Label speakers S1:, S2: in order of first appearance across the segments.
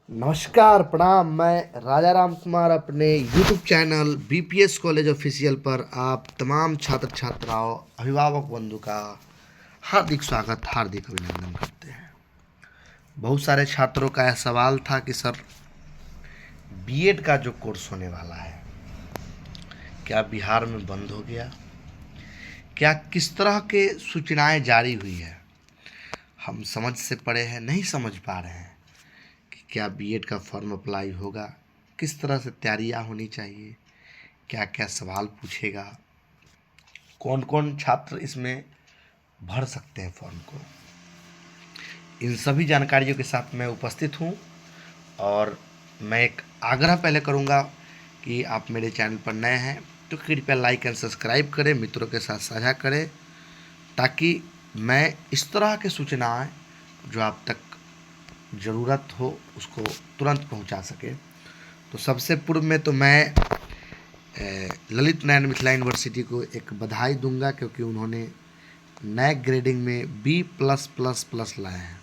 S1: नमस्कार प्रणाम। मैं राजा राम कुमार अपने YouTube channel BPS college official पर आप तमाम छात्र छात्राओं अभिभावक बंधु का हार्दिक स्वागत हार्दिक अभिनंदन करते हैं। बहुत सारे छात्रों का यह सवाल था कि सर बीएड का जो कोर्स होने वाला है क्या बिहार में बंद हो गया, क्या किस तरह के सूचनाएं जारी हुई है। हम समझ से पड़े हैं, नहीं समझ पा रहे हैं कि क्या बीएड का फॉर्म अप्लाई होगा, किस तरह से तैयारियां होनी चाहिए, क्या क्या सवाल पूछेगा, कौन कौन छात्र इसमें भर सकते हैं फॉर्म को। इन सभी जानकारियों के साथ मैं उपस्थित हूँ और मैं एक आग्रह पहले करूँगा कि आप मेरे चैनल पर नए हैं तो कृपया लाइक एंड सब्सक्राइब करें, मित्रों के साथ साझा करें ताकि मैं इस तरह के सूचनाएं जो आप तक ज़रूरत हो उसको तुरंत पहुंचा सके। तो सबसे पूर्व में तो मैं ललित नारायण मिथिला यूनिवर्सिटी को एक बधाई दूंगा क्योंकि उन्होंने नए ग्रेडिंग में B+++ लाए हैं।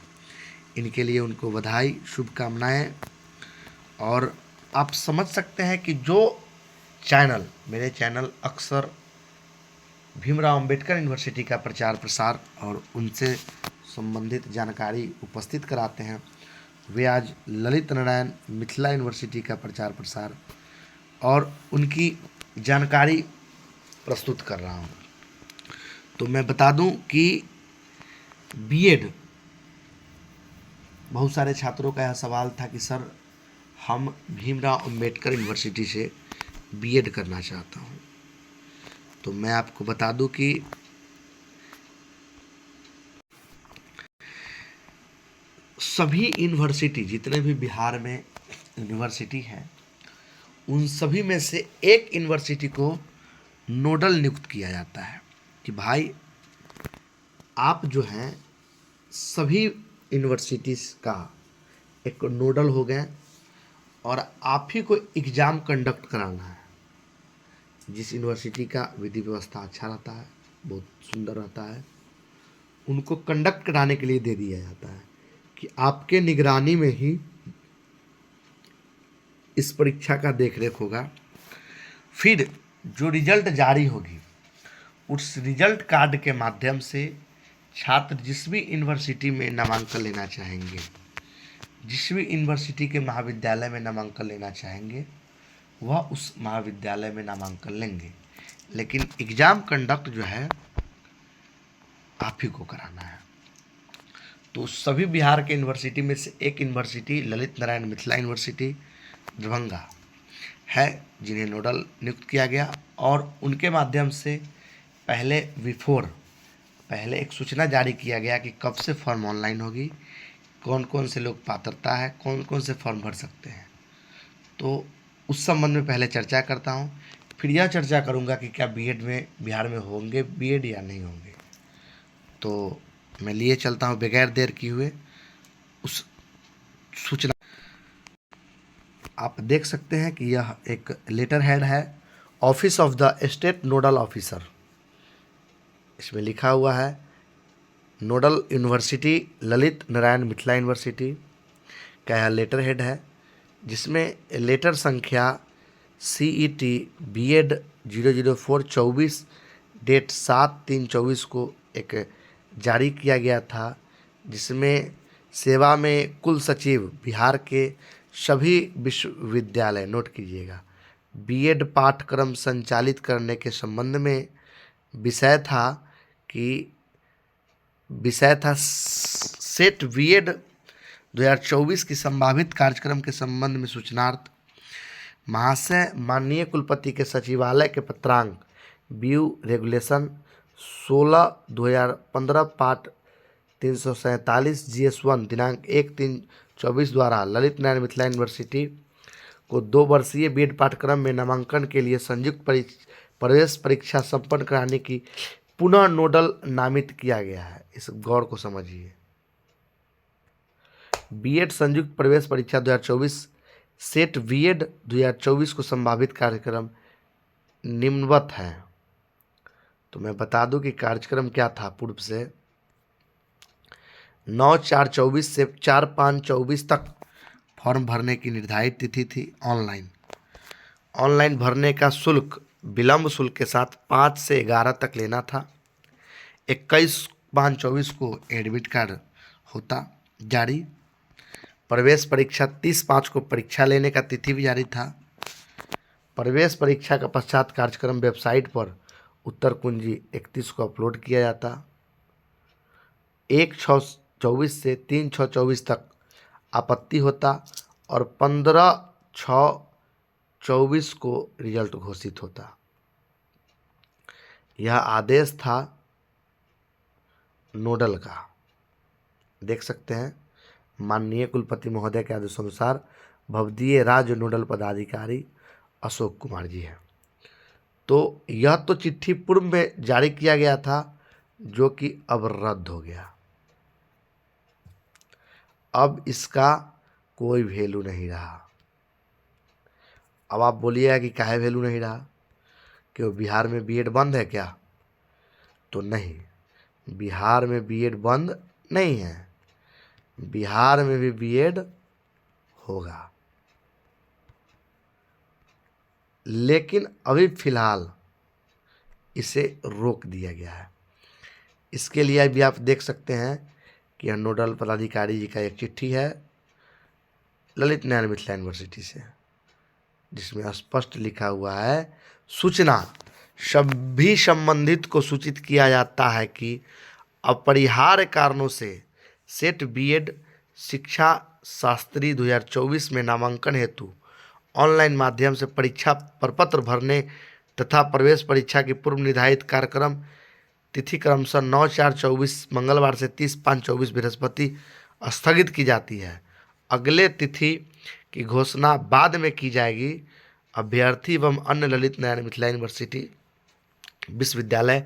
S1: इनके लिए उनको बधाई, शुभकामनाएं। और आप समझ सकते हैं कि जो चैनल मेरे चैनल अक्सर भीमराव अंबेडकर यूनिवर्सिटी का प्रचार प्रसार और उनसे संबंधित जानकारी उपस्थित कराते हैं, वे आज ललित नारायण मिथिला यूनिवर्सिटी का प्रचार प्रसार और उनकी जानकारी प्रस्तुत कर रहा हूँ। तो मैं बता दूं कि बीएड, बहुत सारे छात्रों का यह सवाल था कि सर हम भीमराव अंबेडकर यूनिवर्सिटी से बीएड करना चाहता हूँ। तो मैं आपको बता दूं कि सभी यूनिवर्सिटी, जितने भी बिहार में यूनिवर्सिटी हैं, उन सभी में से एक यूनिवर्सिटी को नोडल नियुक्त किया जाता है कि भाई आप जो हैं सभी यूनिवर्सिटीज़ का एक नोडल हो गए और आप ही को एग्ज़ाम कंडक्ट कराना है। जिस यूनिवर्सिटी का विधि व्यवस्था अच्छा रहता है, बहुत सुंदर रहता है, उनको कंडक्ट कराने के लिए दे दिया जाता है कि आपके निगरानी में ही इस परीक्षा का देखरेख होगा। फिर जो रिजल्ट जारी होगी उस रिजल्ट कार्ड के माध्यम से छात्र जिस भी यूनिवर्सिटी में नामांकन लेना चाहेंगे, जिस भी यूनिवर्सिटी के महाविद्यालय में नामांकन लेना चाहेंगे, वह उस महाविद्यालय में नामांकन लेंगे। लेकिन एग्ज़ाम कंडक्ट जो है आप ही को कराना है। तो सभी बिहार के यूनिवर्सिटी में से एक यूनिवर्सिटी ललित नारायण मिथिला यूनिवर्सिटी दरभंगा है जिन्हें नोडल नियुक्त किया गया और उनके माध्यम से पहले एक सूचना जारी किया गया कि कब से फॉर्म ऑनलाइन होगी, कौन कौन से लोग पात्रता है, कौन कौन से फॉर्म भर सकते हैं। तो उस संबंध में पहले चर्चा करता हूँ, फिर यह चर्चा करूँगा कि क्या बीएड में बिहार में होंगे बीएड या नहीं होंगे। तो मैं लिए चलता हूँ बगैर देर किए हुए उस सूचना। आप देख सकते हैं कि यह एक लेटर हेड है, office of the state nodal officer. इसमें लिखा हुआ है nodal university Lalit Narayan Mithila university का यह लेटर हेड है, जिसमें लेटर संख्या CET BEd 00424 डेट 7/3/24 को एक जारी किया गया था, जिसमें सेवा में कुल सचिव बिहार के सभी विश्वविद्यालय, नोट कीजिएगा, बीएड पाठ्यक्रम संचालित करने के संबंध में विषय था सेट बीएड 2024 की संभावित कार्यक्रम के संबंध में सूचनार्थ महाशय माननीय कुलपति के सचिवालय के पत्रांक व्यू रेगुलेशन 16/2015 पाठ 347 GS1 दिनांक 1/3/24 द्वारा ललित नारायण मिथिला यूनिवर्सिटी को 2 वर्षीय बीएड पाठ्यक्रम में नामांकन के लिए संयुक्त प्रवेश परीक्षा संपन्न कराने की पुनः नोडल नामित किया गया है। इस गौर को समझिए। बीएड संयुक्त प्रवेश परीक्षा 2024 सेट बीएड 2024 को संभावित कार्यक्रम निम्नवत है। तो मैं बता दूं कि कार्यक्रम क्या था। पूर्व से 9/4/24 से 4/5/24 तक फॉर्म भरने की निर्धारित तिथि थी ऑनलाइन भरने का शुल्क विलम्ब शुल्क के साथ 5 से 11 तक लेना था। 21/5/24 को एडमिट कार्ड होता जारी। प्रवेश परीक्षा 30/5 को परीक्षा लेने का तिथि भी जारी था। प्रवेश परीक्षा का पश्चात कार्यक्रम वेबसाइट पर उत्तर कुंजी 31 को अपलोड किया जाता। 1/6/24 से 3/6/24 तक आपत्ति होता और 15/6/24 को रिजल्ट घोषित होता। यह आदेश था नोडल का, देख सकते हैं, माननीय कुलपति महोदय के आदेशानुसार भवदीय राज्य नोडल पदाधिकारी अशोक कुमार जी हैं। तो यह तो चिट्ठी पूर्व में जारी किया गया था जो कि अब रद्द हो गया। अब इसका कोई वैल्यू नहीं रहा। अब आप बोलिएगा कि काहे वैल्यू नहीं रहा, कि बिहार में बीएड बंद है क्या? तो नहीं, बिहार में बीएड बंद नहीं है, बिहार में भी बीएड होगा, लेकिन अभी फिलहाल इसे रोक दिया गया है। इसके लिए अभी आप देख सकते हैं कि यह नोडल पदाधिकारी जी का एक चिट्ठी है ललित नारायण मिथिला यूनिवर्सिटी से, जिसमें स्पष्ट लिखा हुआ है, सूचना सभी संबंधित को सूचित किया जाता है कि अपरिहार्य कारणों से सेट बीएड शिक्षा शास्त्री 2024 में नामांकन हेतु ऑनलाइन माध्यम से परीक्षा प्रपत्र भरने तथा प्रवेश परीक्षा की पूर्व निर्धारित कार्यक्रम तिथि क्रमशः 9/4/24 मंगलवार से 30/5/24 बृहस्पति स्थगित की जाती है। अगले तिथि की घोषणा बाद में की जाएगी। अभ्यर्थी एवं अन्य ललित नारायण मिथिला यूनिवर्सिटी विश्वविद्यालय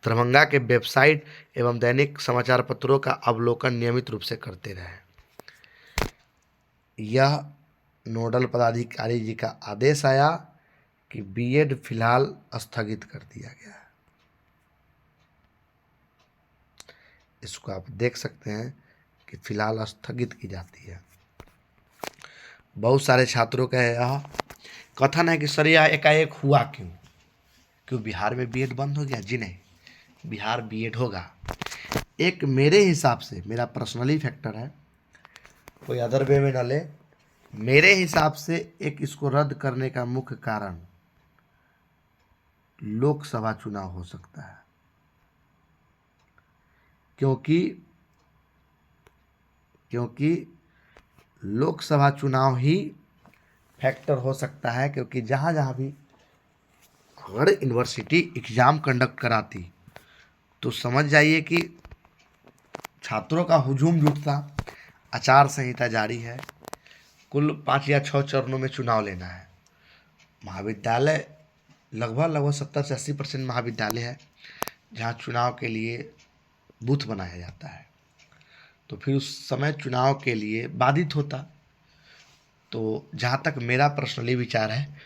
S1: दरभंगा के वेबसाइट एवं दैनिक समाचार पत्रों का अवलोकन नियमित रूप से करते रहें। यह नोडल पदाधिकारी जी का आदेश आया कि बीएड फिलहाल स्थगित कर दिया गया है। इसको आप देख सकते हैं कि फिलहाल स्थगित की जाती है। बहुत सारे छात्रों का यह कथन है कि सर यह एकाएक हुआ क्यों बिहार में बीएड बंद हो गया? जी नहीं, बिहार बीएड होगा। एक मेरे हिसाब से, मेरा पर्सनली फैक्टर है, कोई अदर वे में न ले, मेरे हिसाब से एक इसको रद्द करने का मुख्य कारण लोकसभा चुनाव हो सकता है, क्योंकि लोकसभा चुनाव ही फैक्टर हो सकता है। क्योंकि जहाँ जहाँ भी अगर यूनिवर्सिटी एग्ज़ाम कंडक्ट कराती तो समझ जाइए कि छात्रों का हुजूम जुटता। आचार संहिता जारी है, कुल 5 या 6 चरणों में चुनाव लेना है। महाविद्यालय लगभग 70 से 80% महाविद्यालय है जहाँ चुनाव के लिए बूथ बनाया जाता है, तो फिर उस समय चुनाव के लिए बाधित होता। तो जहाँ तक मेरा पर्सनली विचार है,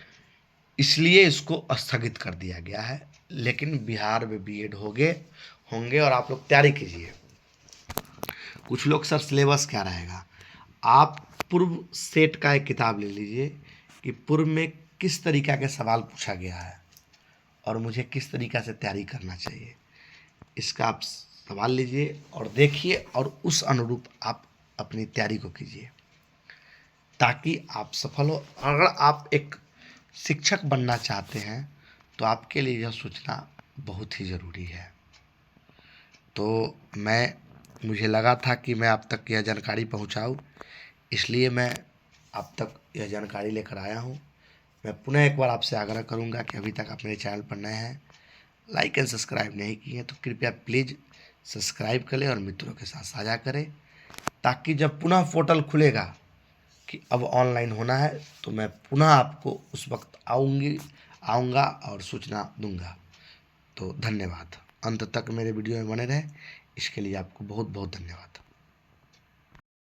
S1: इसलिए इसको स्थगित कर दिया गया है। लेकिन बिहार में बीएड होंगे और आप लोग तैयारी कीजिए। कुछ लोग सर सिलेबस क्या रहेगा? आप पूर्व सेट का एक किताब ले लीजिए कि पूर्व में किस तरीक़ा के सवाल पूछा गया है और मुझे किस तरीक़ा से तैयारी करना चाहिए। इसका आप सवाल लीजिए और देखिए और उस अनुरूप आप अपनी तैयारी को कीजिए ताकि आप सफल हो। अगर आप एक शिक्षक बनना चाहते हैं तो आपके लिए यह सूचना बहुत ही ज़रूरी है। तो मुझे लगा था कि मैं आप तक यह जानकारी पहुंचाऊं, इसलिए मैं आप तक यह जानकारी लेकर आया हूं। मैं पुनः एक बार आपसे आग्रह करूंगा कि अभी तक आप मेरे चैनल पर नए हैं, लाइक एंड सब्सक्राइब नहीं किए तो कृपया प्लीज़ सब्सक्राइब करें और मित्रों के साथ साझा करें, ताकि जब पुनः पोर्टल खुलेगा कि अब ऑनलाइन होना है तो मैं पुनः आपको उस वक्त आऊँगा और सूचना दूंगा। तो धन्यवाद। अंत तक मेरे वीडियो में बने रहें, इसके लिए आपको बहुत बहुत धन्यवाद।